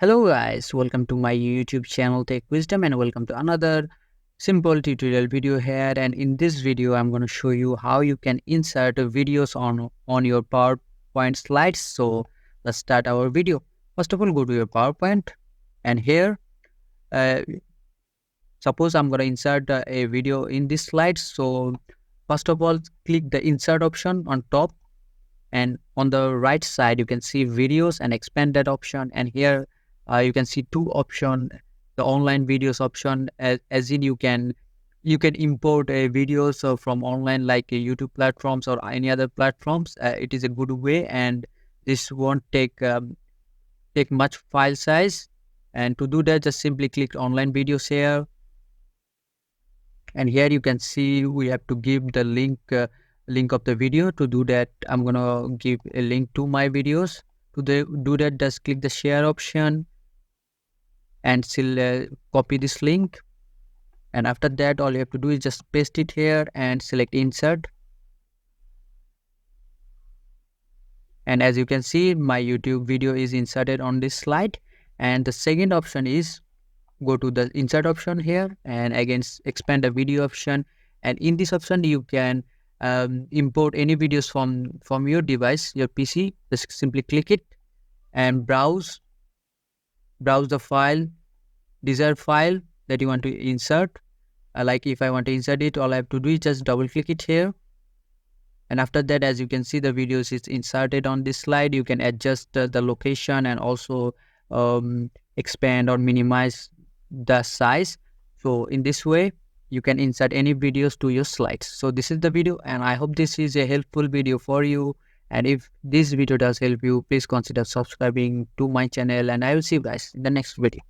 Hello guys, welcome to my YouTube channel Tech Wisdom and welcome to another simple tutorial video here. And in this video, I'm going to show you how you can insert videos on your PowerPoint slides. So let's start our video. First of all, go to your PowerPoint and here, uh, suppose I'm going to insert a video in this slide. So first of all, click the insert option on top, and on the right side you can see videos and expand that option. And here you can see two option, the online videos option, as in you can import videos from online like YouTube platforms or any other platforms. It is a good way, and this won't take much file size. And to do that, just simply click online videos here, and here you can see we have to give the link of the video. To do that, I'm gonna give a link to my videos. Do that, just click the share option and still copy this link, and after that all you have to do is just paste it here and select insert. And as you can see, my YouTube video is inserted on this slide. And the second option is, go to the insert option here and again expand the video option. And in this option you can import any videos from your device, your PC. Just simply click it and browse the desired file that you want to insert. Like if I want to insert it, all I have to do is just double click it here, and after that, as you can see, the videos is inserted on this slide. You can adjust the location and also expand or minimize the size. So in this way you can insert any videos to your slides. So this is the video, and I hope this is a helpful video for you. And if this video does help you, please consider subscribing to my channel, and I will see you guys in the next video.